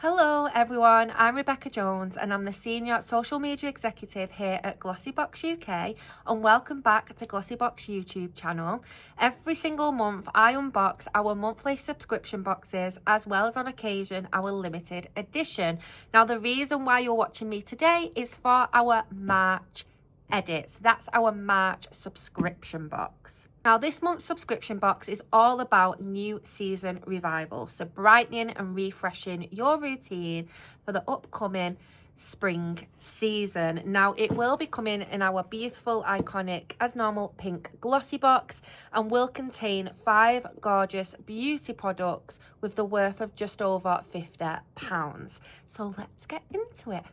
Hello everyone, I'm Rebecca Jones and I'm the Senior Social Media Executive here at Glossybox UK, and welcome back to Glossybox YouTube channel. Every single month I unbox our monthly subscription boxes as well as on occasion our limited edition. Now the reason why you're watching me today is for our March edits. That's our March subscription box. Now this month's subscription box is all about new season revival, so brightening and refreshing your routine for the upcoming spring season. Now it will be coming in our beautiful iconic as normal pink glossy box and will contain 5 gorgeous beauty products with the worth of just over £50. So let's get into it.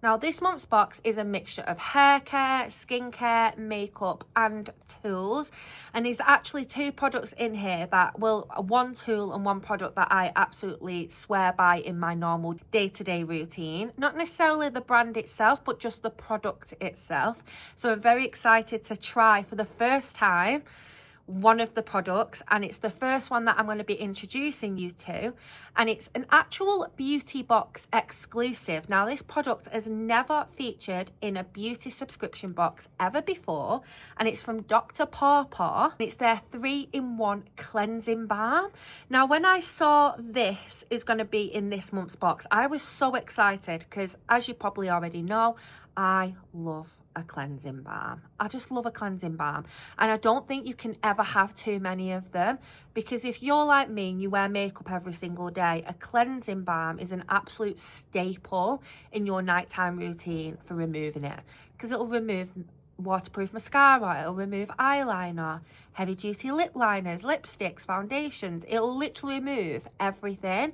Now this month's box is a mixture of hair care, skincare, makeup and tools, and there's actually 2 products in here that one tool and one product that I absolutely swear by in my normal day-to-day routine. Not necessarily the brand itself, but just the product itself. So I'm very excited to try for the first time one of the products, and it's the first one that I'm going to be introducing you to, and it's an actual beauty box exclusive. Now this product has never featured in a beauty subscription box ever before, and it's from Dr. Pawpaw. It's their 3-in-1 cleansing balm. Now when I saw this is going to be in this month's box, I was so excited because, as you probably already know, I love a cleansing balm. I just love a cleansing balm, and I don't think you can ever have too many of them, because if you're like me and you wear makeup every single day, a cleansing balm is an absolute staple in your nighttime routine for removing it, because it'll remove waterproof mascara, it'll remove eyeliner, heavy duty lip liners, lipsticks, foundations. It'll literally remove everything.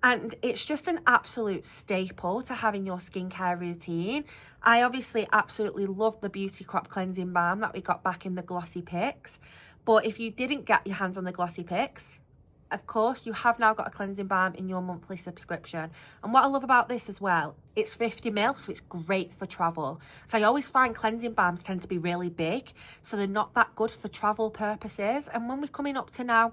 And it's just an absolute staple to have in your skincare routine. I obviously absolutely love the Beauty Crop Cleansing Balm that we got back in the Glossy Picks. But if you didn't get your hands on the Glossy Picks, of course, you have now got a cleansing balm in your monthly subscription. And what I love about this as well, it's 50ml, so it's great for travel. So I always find cleansing balms tend to be really big, so they're not that good for travel purposes. And when we're coming up to now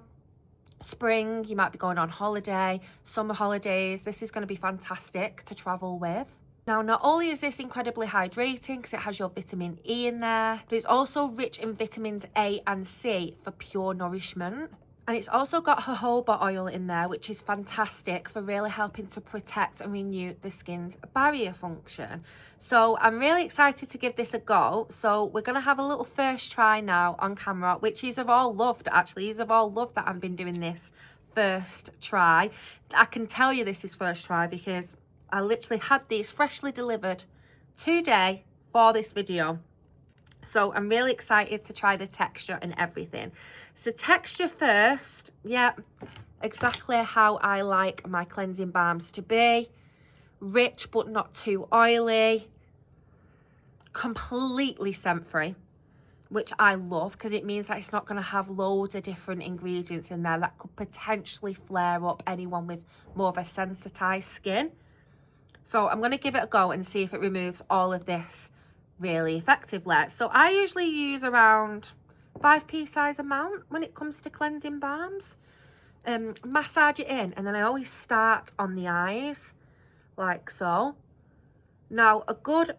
spring, you might be going on holiday, summer holidays, this is going to be fantastic to travel with. Now not only is this incredibly hydrating because it has your vitamin E in there, but it's also rich in vitamins A and C for pure nourishment. And it's also got jojoba oil in there, which is fantastic for really helping to protect and renew the skin's barrier function. So I'm really excited to give this a go. So we're going to have a little first try now on camera, which you've all loved actually. You've all loved that I've been doing this first try. I can tell you this is first try because I literally had these freshly delivered today for this video. So I'm really excited to try the texture and everything. So texture first, yeah, exactly how I like my cleansing balms to be. Rich but not too oily. Completely scent free, which I love because it means that it's not going to have loads of different ingredients in there that could potentially flare up anyone with more of a sensitized skin. So I'm going to give it a go and see if it removes all of this really effectively. So I usually use around 5p size amount when it comes to cleansing balms. Massage it in, and then I always start on the eyes like so. Now a good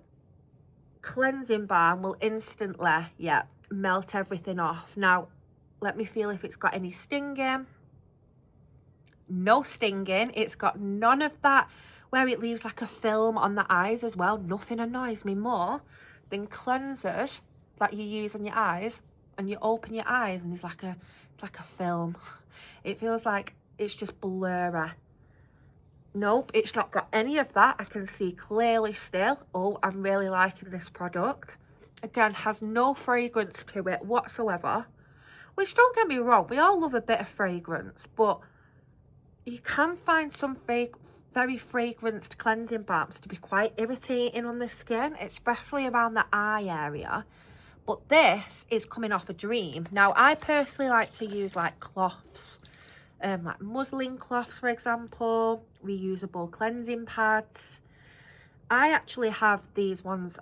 cleansing balm will instantly melt everything off. Now let me feel if it's got any stinging. No stinging. It's got none of that where it leaves like a film on the eyes as well. Nothing annoys me more than cleansers that you use on your eyes and you open your eyes and it's like a film. It feels like it's just blurry. Nope, it's not got any of that. I can see clearly still. Oh, I'm really liking this product. Again, has no fragrance to it whatsoever, which, don't get me wrong, we all love a bit of fragrance, but you can find some very fragranced cleansing balms to be quite irritating on the skin, especially around the eye area. But this is coming off a dream. Now I personally like to use like cloths, like muslin cloths for example, reusable cleansing pads. I actually have these ones.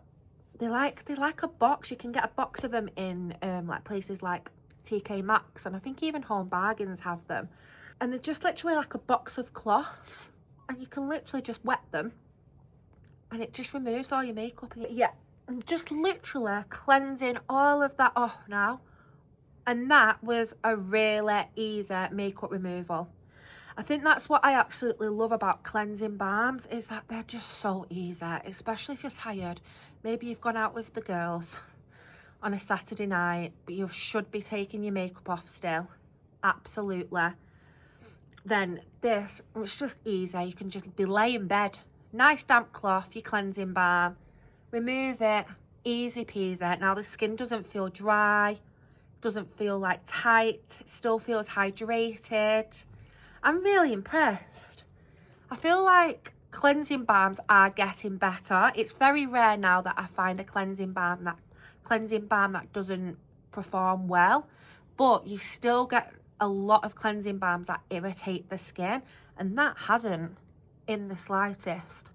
They're like a box. You can get a box of them in like places like TK Maxx, and I think even Home Bargains have them. And they're just literally like a box of cloths. and you can literally just wet them and it just removes all your makeup. And yeah, I'm just literally cleansing all of that off now, and that was a really easy makeup removal. I think that's what I absolutely love about cleansing balms, is that they're just so easy, especially if you're tired. Maybe you've gone out with the girls on a Saturday night, but you should be taking your makeup off still. Absolutely. Then this, it's just easy. You can just be laying in bed, nice damp cloth, your cleansing balm, remove it, easy peasy. Now the skin doesn't feel dry, doesn't feel like tight, it still feels hydrated. I'm really impressed. I feel like cleansing balms are getting better. It's very rare now that I find a cleansing balm that doesn't perform well, but you still get a lot of cleansing balms that irritate the skin, and that hasn't in the slightest.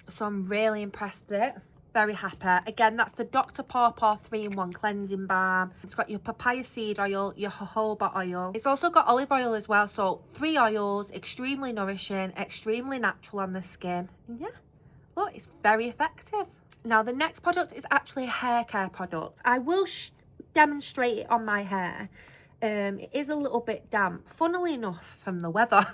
So I'm really impressed with it. Very happy. Again, that's the Dr. Pawpaw 3-in-1 cleansing balm. It's got your papaya seed oil, your jojoba oil. It's also got olive oil as well. So 3 oils, extremely nourishing, extremely natural on the skin. And yeah, look, it's very effective. Now the next product is actually a hair care product. I will demonstrate it on my hair. It is a little bit damp, funnily enough, from the weather.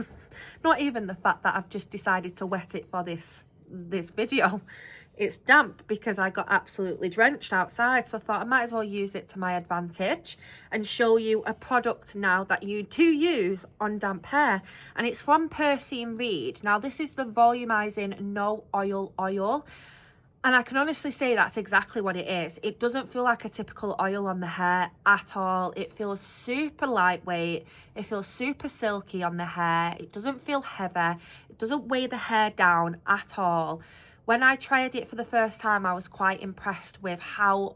Not even the fact that I've just decided to wet it for this video. It's damp because I got absolutely drenched outside, so I thought I might as well use it to my advantage and show you a product now that you do use on damp hair, and it's from Percy Reed. Now this is the Volumising No Oil oil, and I can honestly say that's exactly what it is. It doesn't feel like a typical oil on the hair at all. It feels super lightweight, it feels super silky on the hair, it doesn't feel heavy, it doesn't weigh the hair down at all. When I tried it for the first time, I was quite impressed with how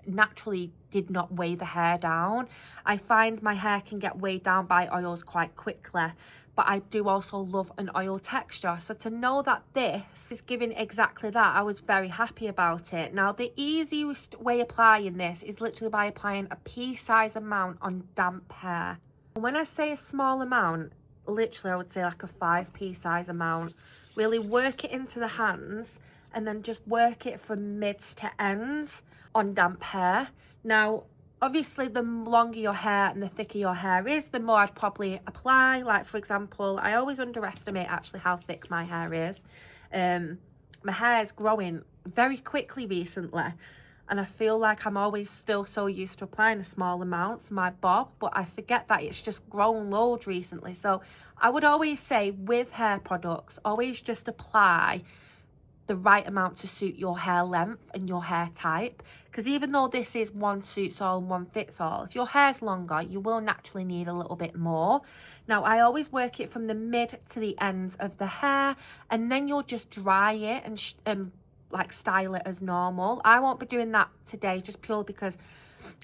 naturally did not weigh the hair down. I find my hair can get weighed down by oils quite quickly, but I do also love an oil texture. So to know that this is giving exactly that, I was very happy about it. Now the easiest way applying this is literally by applying a pea-size amount on damp hair. When I say a small amount, literally I would say like a 5 pea-size amount. Really work it into the hands and then just work it from mids to ends on damp hair. Now obviously the longer your hair and the thicker your hair is, the more I'd probably apply. Like for example, I always underestimate actually how thick my hair is. My hair is growing very quickly recently, and I feel like I'm always still so used to applying a small amount for my bob, but I forget that it's just grown loads recently. So I would always say with hair products, always just apply the right amount to suit your hair length and your hair type, because even though this is one suits all and one fits all, if your hair's longer, you will naturally need a little bit more. Now I always work it from the mid to the ends of the hair, and then you'll just dry it and like style it as normal. I won't be doing that today just purely because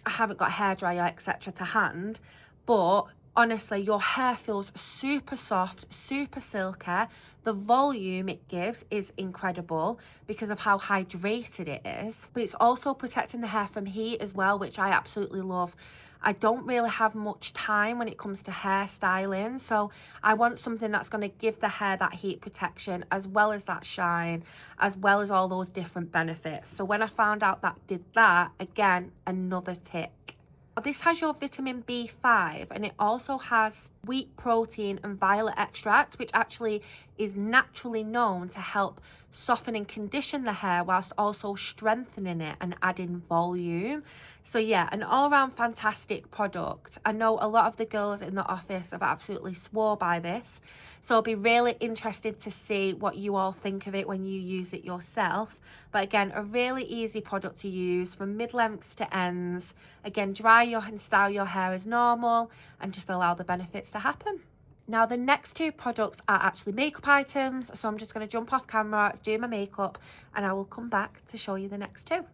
I haven't got a hairdryer etc to hand, but honestly your hair feels super soft, super silky. The volume it gives is incredible because of how hydrated it is, but it's also protecting the hair from heat as well, which I absolutely love. I don't really have much time when it comes to hairstyling, so I want something that's going to give the hair that heat protection as well as that shine, as well as all those different benefits. So when I found out that did that, again, another tick. This has your vitamin B5, and it also has wheat protein and violet extract, which actually is naturally known to help soften and condition the hair whilst also strengthening it and adding volume. So yeah, an all-round fantastic product. I know a lot of the girls in the office have absolutely swore by this, so I'll be really interested to see what you all think of it when you use it yourself. But again, a really easy product to use from mid-lengths to ends. Again, dry and style your hair as normal and just allow the benefits to happen. Now the next two products are actually makeup items, so I'm just going to jump off camera, do my makeup, and I will come back to show you the next two.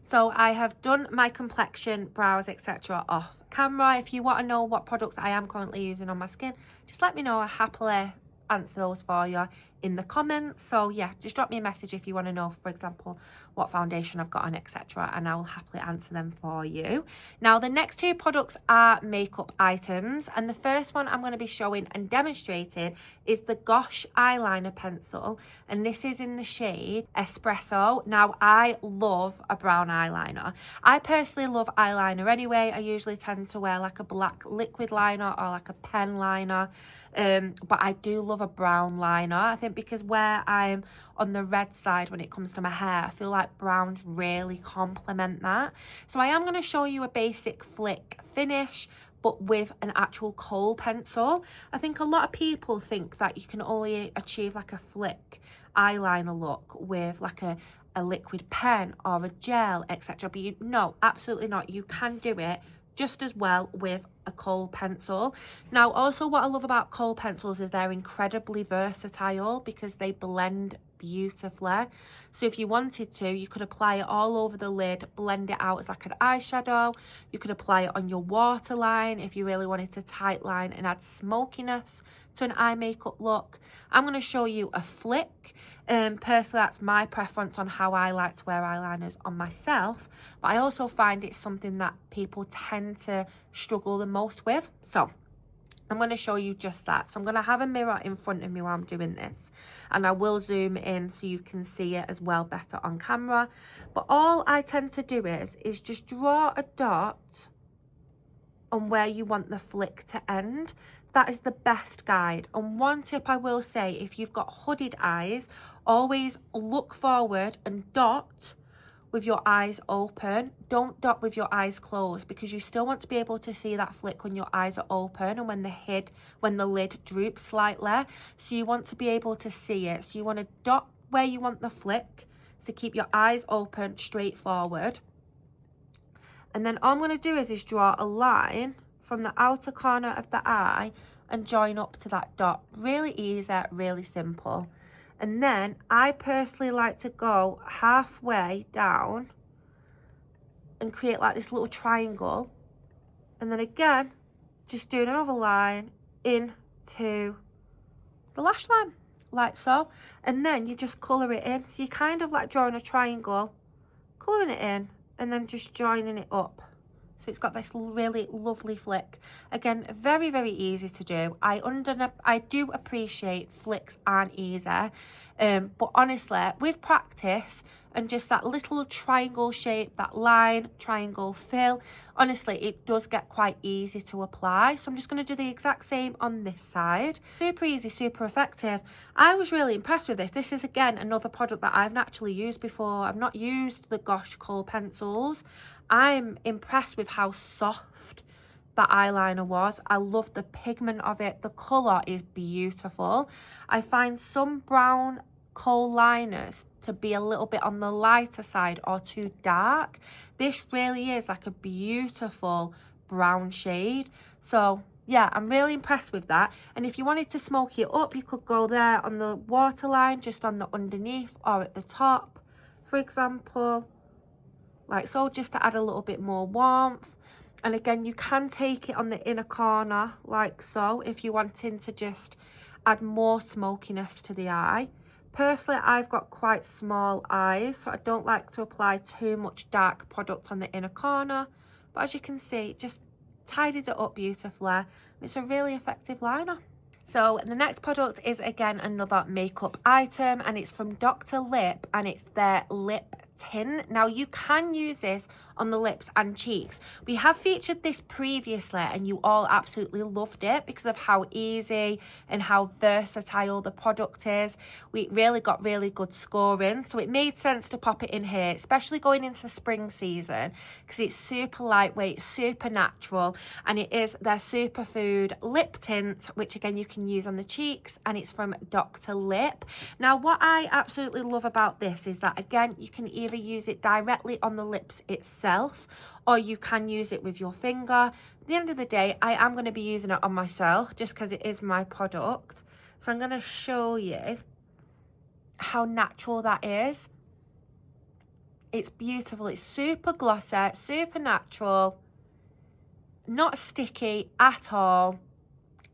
So I have done my complexion, brows, etc. off camera. If you want to know what products I am currently using on my skin, just let me know. I happily answer those for you in the comments. So yeah, just drop me a message if you want to know, for example, what foundation I've got on, etc., and I will happily answer them for you. Now the next two products are makeup items, and the first one I'm going to be showing and demonstrating is the Gosh eyeliner pencil, and this is in the shade Espresso. Now I love a brown eyeliner. I personally love eyeliner anyway. I usually tend to wear like a black liquid liner or like a pen liner, but I do love a brown liner. I think because where I'm on the red side when it comes to my hair, I feel like browns really complement that. So I am going to show you a basic flick finish, but with an actual Kohl pencil. I think a lot of people think that you can only achieve like a flick eyeliner look with like a liquid pen or a gel, etc. But no, absolutely not. You can do it just as well with a Kohl pencil. Now also what I love about Kohl pencils is they're incredibly versatile because they blend beautifully. So if you wanted to, you could apply it all over the lid, blend it out as like an eyeshadow. You could apply it on your waterline if you really wanted to tight line and add smokiness to an eye makeup look. I'm going to show you a flick. Personally, that's my preference on how I like to wear eyeliners on myself, but I also find it's something that people tend to struggle the most with. So I'm going to show you just that. So I'm going to have a mirror in front of me while I'm doing this, and I will zoom in so you can see it as well better on camera. But all I tend to do is just draw a dot on where you want the flick to end. That is the best guide. And one tip I will say, if you've got hooded eyes, always look forward and dot with your eyes open. Don't dot with your eyes closed, because you still want to be able to see that flick when your eyes are open and when the lid droops slightly. So you want to be able to see it. So you want to dot where you want the flick, so keep your eyes open, straight forward. And then all I'm going to do is draw a line from the outer corner of the eye and join up to that dot. Really easy, really simple. And then I personally like to go halfway down and create like this little triangle. And then again, just doing another line into the lash line, like so. And then you just colour it in. So you're kind of like drawing a triangle, colouring it in, and then just joining it up. So it's got this really lovely flick. Again, very, very easy to do. I do appreciate flicks aren't easy. But honestly, with practice and just that little triangle shape, that line, triangle fill, honestly, it does get quite easy to apply. So I'm just going to do the exact same on this side. Super easy, super effective. I was really impressed with this. This is, again, another product that I've not actually used before. I've not used the Gosh Kohl pencils. I'm impressed with how soft that eyeliner was. I love the pigment of it. The colour is beautiful. I find some brown Kohl liners to be a little bit on the lighter side or too dark. This really is like a beautiful brown shade. So yeah, I'm really impressed with that. And if you wanted to smoky it up, you could go there on the waterline, just on the underneath or at the top, for example. Like so, just to add a little bit more warmth. And again, you can take it on the inner corner like so if you're wanting to just add more smokiness to the eye. Personally, I've got quite small eyes, so I don't like to apply too much dark product on the inner corner. But as you can see, it just tidies it up beautifully. It's a really effective liner. So the next product is again another makeup item, and it's from Dr.Lipp, and it's their lip tint. Now you can use this on the lips and cheeks. We have featured this previously and you all absolutely loved it because of how easy and how versatile the product is. We really got really good scoring, so it made sense to pop it in here, especially going into spring season, because it's super lightweight, super natural, and it is their Superfood lip tint, which again you can use on the cheeks, and it's from Dr.Lipp. Now what I absolutely love about this is that again you can either use it directly on the lips itself, or you can use it with your finger. At the end of the day, I am going to be using it on myself just because it is my product. So I'm going to show you how natural that is. It's beautiful. It's super glossy, super natural, not sticky at all.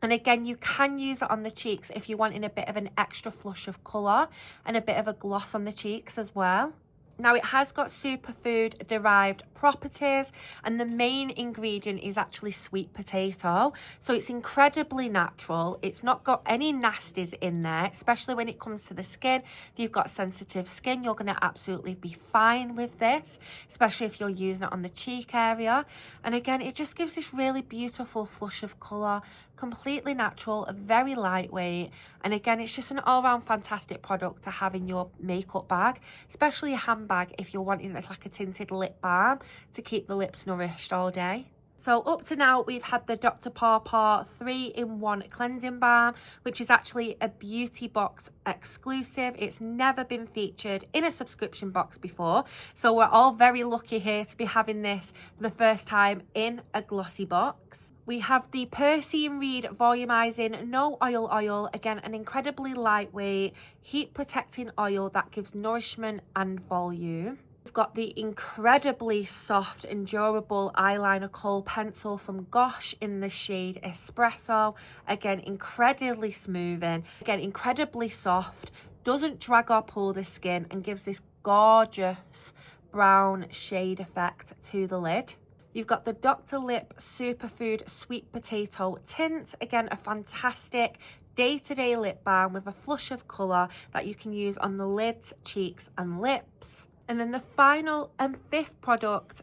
And again, you can use it on the cheeks if you're wanting a bit of an extra flush of colour and a bit of a gloss on the cheeks as well. Now, it has got superfood derived properties, and the main ingredient is actually sweet potato. So it's incredibly natural. It's not got any nasties in there, especially when it comes to the skin. If you've got sensitive skin, you're going to absolutely be fine with this, especially if you're using it on the cheek area. And again, it just gives this really beautiful flush of colour, completely natural, very lightweight. And again, it's just an all-round fantastic product to have in your makeup bag, especially a handbag if you're wanting like a tinted lip balm to keep the lips nourished all day. So up to now, we've had the Dr. Paw Paw 3-in-1 Cleansing Balm, which is actually a beauty box exclusive. It's never been featured in a subscription box before. So we're all very lucky here to be having this for the first time in a glossy box. We have the Percy Reed Volumising No Oil. Again, an incredibly lightweight, heat protecting oil that gives nourishment and volume. We've got the incredibly soft and durable eyeliner Kohl pencil from Gosh in the shade Espresso. Again, incredibly smoothing. Again, incredibly soft. Doesn't drag or pull the skin and gives this gorgeous brown shade effect to the lid. You've got the Dr.Lipp Superfood Sweet Potato Tint. Again, a fantastic day-to-day lip balm with a flush of colour that you can use on the lids, cheeks and lips. And then the final and fifth product,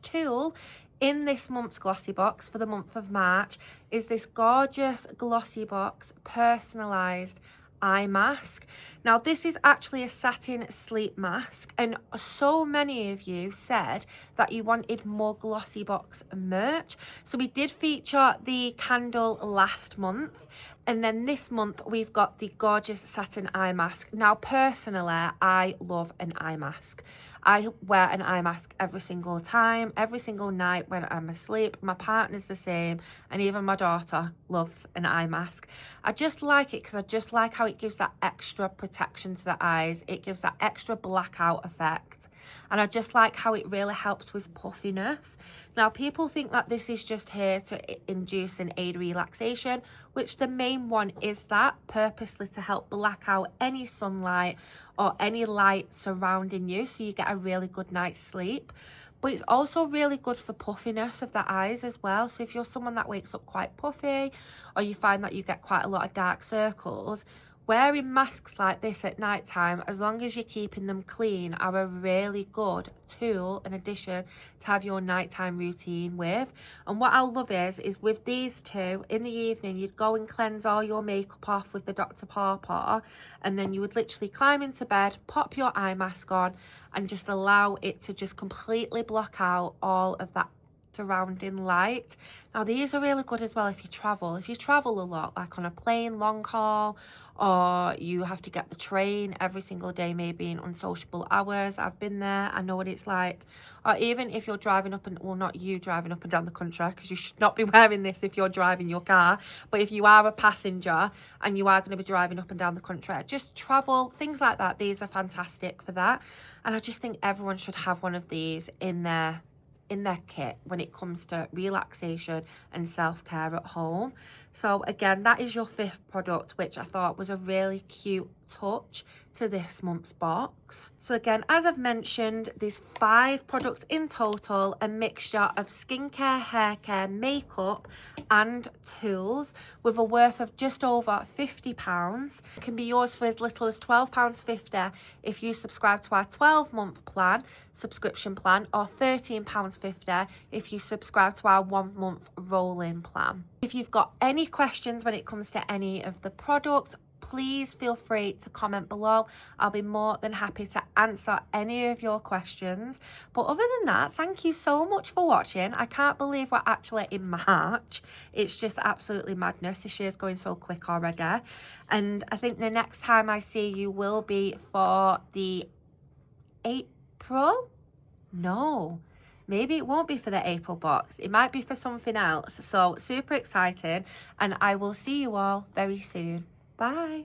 tool, in this month's glossy box for the month of March is this gorgeous glossy box personalised eye mask. Now, this is actually a satin sleep mask, and so many of you said that you wanted more glossy box merch. So we did feature the candle last month, and then this month we've got the gorgeous satin eye mask. Now, personally, I love an eye mask. I wear an eye mask every single time, every single night when I'm asleep. My partner's the same, and even my daughter loves an eye mask. I just like it because I just like how it gives that extra protection to the eyes. It gives that extra blackout effect. And I just like how it really helps with puffiness. Now, people think that this is just here to induce and aid relaxation, which the main one is that, purposely to help black out any sunlight or any light surrounding you so you get a really good night's sleep. But it's also really good for puffiness of the eyes as well. So if you're someone that wakes up quite puffy, or you find that you get quite a lot of dark circles, wearing masks like this at night time, as long as you're keeping them clean, are a really good tool in addition to have your nighttime routine with. And what I love is with these two, in the evening, you'd go and cleanse all your makeup off with the Dr. Paw Paw, and then you would literally climb into bed, pop your eye mask on, and just allow it to just completely block out all of that surrounding light. Now, these are really good as well if you travel. If you travel a lot, like on a plane, long haul, or you have to get the train every single day, maybe in unsociable hours. I've been there, I know what it's like. Or even if you're driving up and, well, not you driving up and down the country, because you should not be wearing this if you're driving your car, but if you are a passenger and you are going to be driving up and down the country, just travel, things like that, these are fantastic for that. And I just think everyone should have one of these in their kit when it comes to relaxation and self-care at home. So again, that is your fifth product, which I thought was a really cute touch to this month's box. So again, as I've mentioned, there's 5 products in total, a mixture of skincare, hair care, makeup and tools with a worth of just over £50. It can be yours for as little as £12.50 if you subscribe to our 12-month plan, subscription plan, or £13.50 if you subscribe to our 1-month rolling plan. If you've got any questions when it comes to any of the products, please feel free to comment below. I'll be more than happy to answer any of your questions. But other than that, thank you so much for watching. I can't believe we're actually in March. It's just absolutely madness. This year's going so quick already. And I think the next time I see you will be for the April? No. Maybe it won't be for the April box. It might be for something else. So super excited, and I will see you all very soon. Bye.